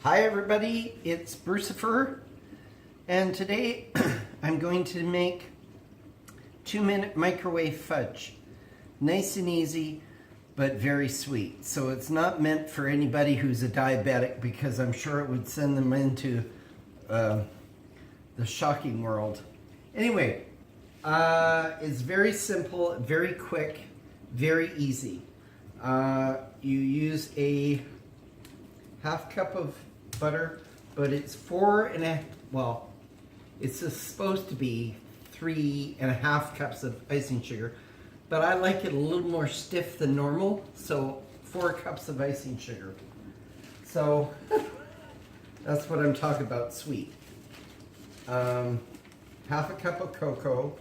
Hi everybody, it's Brucifer, and today I'm going to make 2-minute microwave fudge. Nice and easy, but very sweet. So it's not meant for anybody who's a diabetic because I'm sure it would send them into the shocking world. Anyway, it's very simple, very quick, very easy. You use a half cup of butter, but it's it's supposed to be 3.5 cups of icing sugar, but I like it a little more stiff than normal, so 4 cups of icing sugar. So that's what I'm talking about, sweet. Half a cup of cocoa,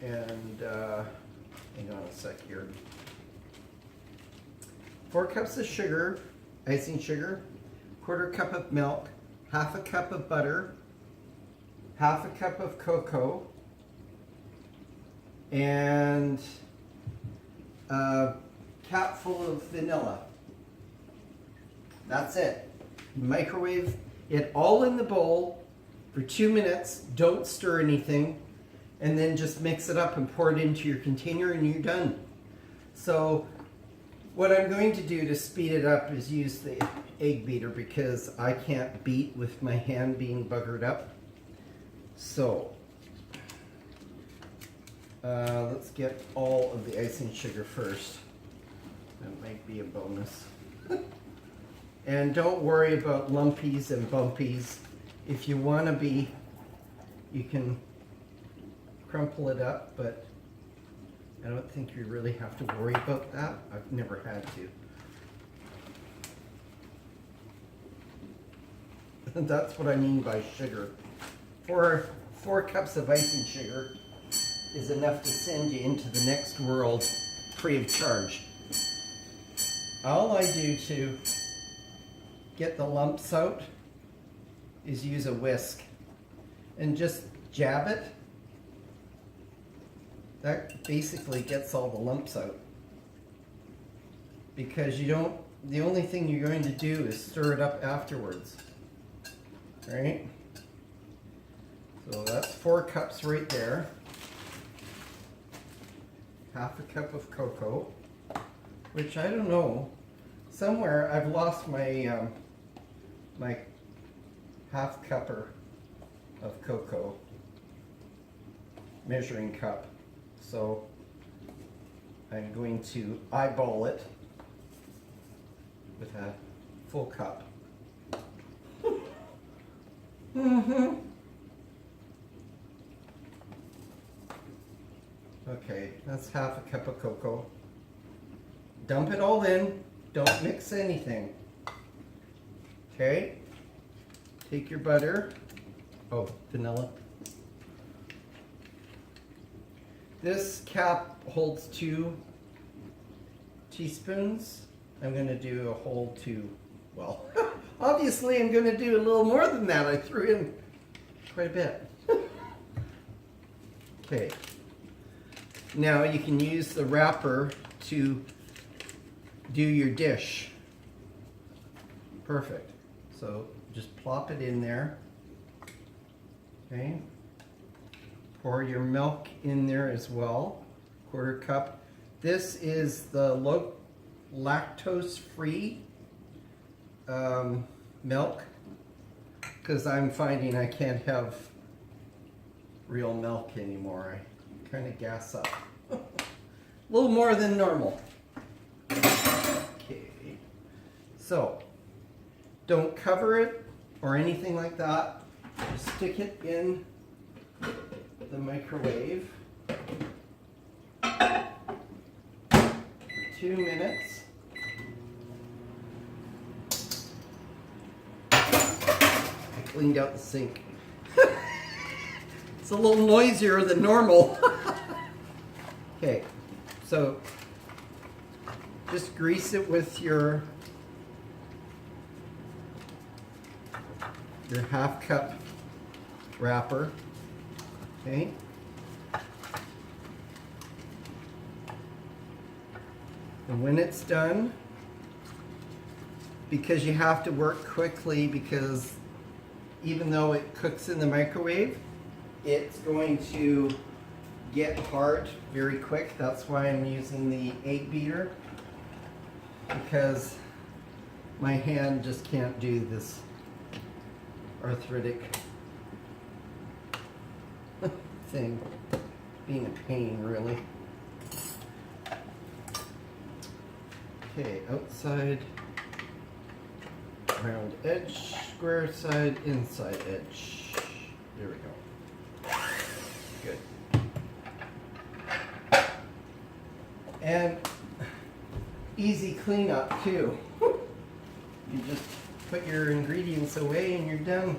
and hang on a sec here. 4 cups of sugar, icing sugar, 1/4 cup of milk, half a cup of butter, half a cup of cocoa, and a capful of vanilla. That's it. Microwave it all in the bowl for 2 minutes. Don't stir anything, and then just mix it up and pour it into your container and you're done. So what I'm going to do to speed it up is use the egg beater because I can't beat with my hand being buggered up. So let's get all of the icing sugar first. That might be a bonus. And don't worry about lumpies and bumpies. If you want to be, you can crumple it up, but I don't think you really have to worry about that. I've never had to. That's what I mean by sugar. 4 cups of icing sugar is enough to send you into the next world free of charge. All I do to get the lumps out is use a whisk and just jab it. That basically gets all the lumps out, because the only thing you're going to do is stir it up afterwards, right? So that's 4 cups right there. Half a cup of cocoa, which I don't know, somewhere I've lost my my half cupper of cocoa measuring cup. So I'm going to eyeball it with a full cup. Okay, that's half a cup of cocoa. Dump it all in. Don't mix anything. Okay, take your butter. Oh, vanilla. This cap holds 2 teaspoons. I'm going to do a whole 2. Well, obviously I'm going to do a little more than that. I threw in quite a bit. Okay. Now you can use the wrapper to do your dish. Perfect. So just plop it in there. Okay. Pour your milk in there as well, 1/4 cup. This is the lactose-free milk, because I'm finding I can't have real milk anymore. I kind of gas up. A little more than normal. Okay, so don't cover it or anything like that. Just stick it in the microwave for 2 minutes. I cleaned out the sink. It's a little noisier than normal. Okay, so just grease it with your half cup wrapper. Okay. And when it's done, because you have to work quickly, because even though it cooks in the microwave, it's going to get hard very quick. That's why I'm using the egg beater, because my hand just can't do this arthritic thing. Being a pain, really. Okay, outside, round edge, square side, inside edge. There we go. Good. And easy cleanup too. You just put your ingredients away and you're done.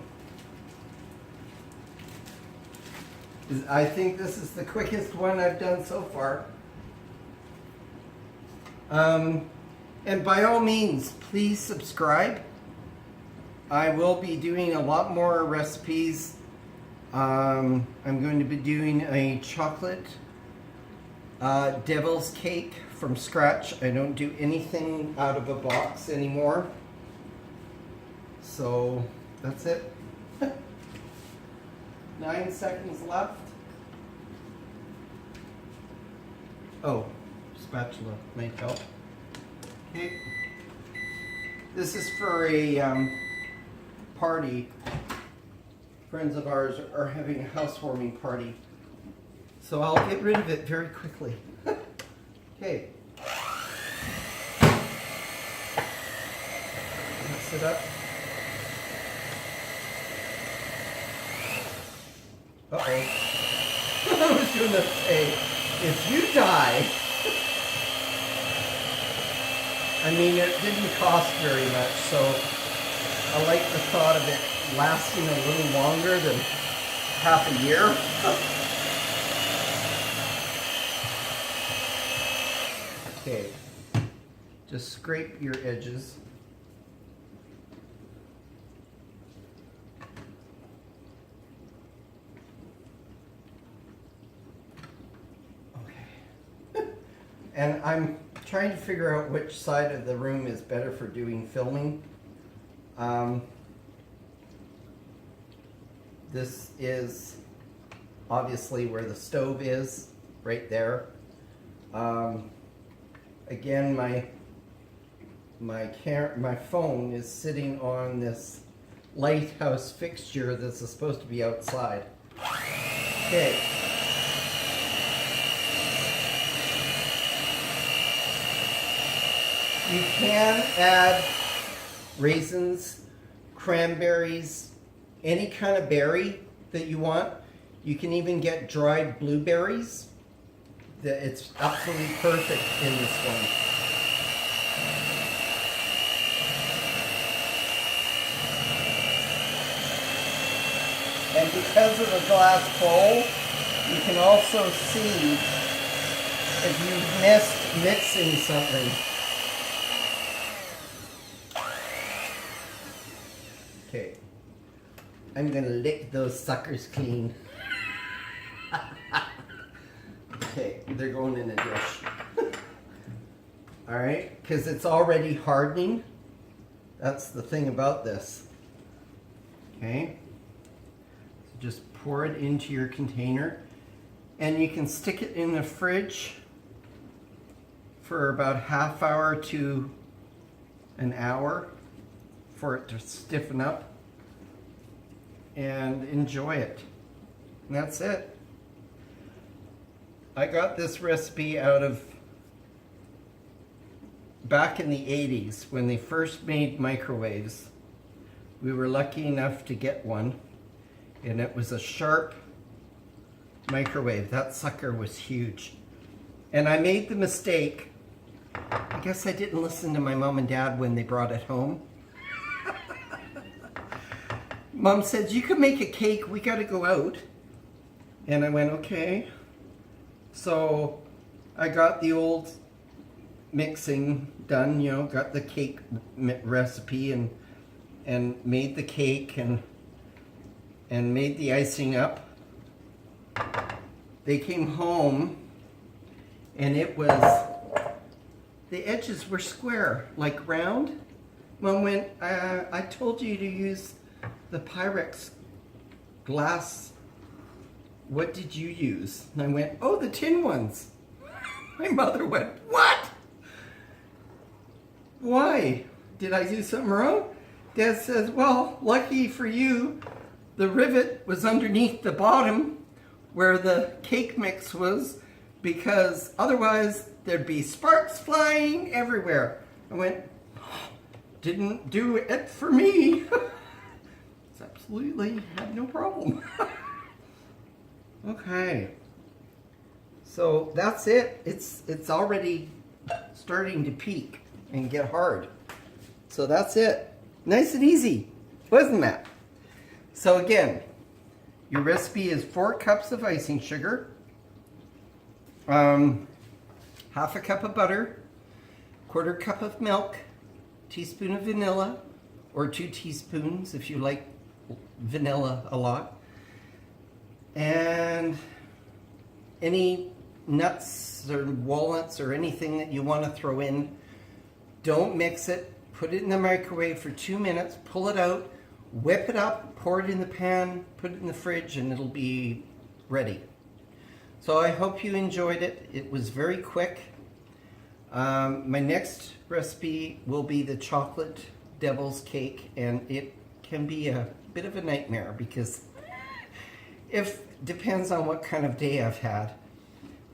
I think this is the quickest one I've done so far. And by all means, please subscribe. I will be doing a lot more recipes. I'm going to be doing a chocolate devil's cake from scratch. I don't do anything out of a box anymore. So that's it. 9 seconds left. Oh, spatula might help. Okay. This is for a party. Friends of ours are having a housewarming party. So I'll get rid of it very quickly. Okay. Mix it up. Uh-oh. I was going to say, if you die, I mean, it didn't cost very much, so I like the thought of it lasting a little longer than half a year. Okay, just scrape your edges. Okay. And I'm trying to figure out which side of the room is better for doing filming. This is obviously where the stove is, right there. Again, my phone is sitting on this lighthouse fixture that's supposed to be outside. Okay. You can add raisins, cranberries, any kind of berry that you want. You can even get dried blueberries. It's absolutely perfect in this one. And because of the glass bowl, you can also see if you've missed mixing something. Okay, I'm gonna lick those suckers clean. Okay, they're going in a dish. All right, because it's already hardening. That's the thing about this. Okay, so just pour it into your container, and you can stick it in the fridge for about a half hour to an hour for it to stiffen up, and enjoy it. And that's it. I got this recipe out of back in the 80s when they first made microwaves. We were lucky enough to get one, and it was a Sharp microwave. That sucker was huge. And I made the mistake, I guess I didn't listen to my mom and dad when they brought it home. Mom said, you can make a cake, we gotta go out. And I went, okay. So I got the old mixing done, you know, got the cake recipe and made the cake and made the icing up. They came home and it was, the edges were square, like round, Well, when I told you to use the Pyrex glass, what did you use? And I went, oh, the tin ones. My mother went, what? Why? Did I do something wrong? Dad says, well, lucky for you, the rivet was underneath the bottom where the cake mix was, because otherwise there'd be sparks flying everywhere. I went, didn't do it for me. It's absolutely had no problem. Okay, so that's it. It's already starting to peak and get hard. So that's it. Nice and easy, wasn't that? So again, your recipe is 4 cups of icing sugar, half a cup of butter, 1/4 cup of milk, teaspoon of vanilla, or 2 teaspoons if you like vanilla a lot, and any nuts or walnuts or anything that you want to throw in. Don't mix it. Put it in the microwave for 2 minutes, pull it out, whip it up, pour it in the pan, put it in the fridge, and it'll be ready. So I hope you enjoyed it. It was very quick. My next recipe will be the chocolate devil's cake, and it can be a bit of a nightmare because depends on what kind of day I've had,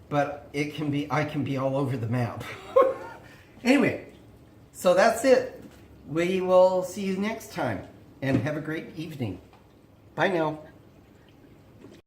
but I can be all over the map. Anyway, so that's it. We will see you next time, and have a great evening. Bye now.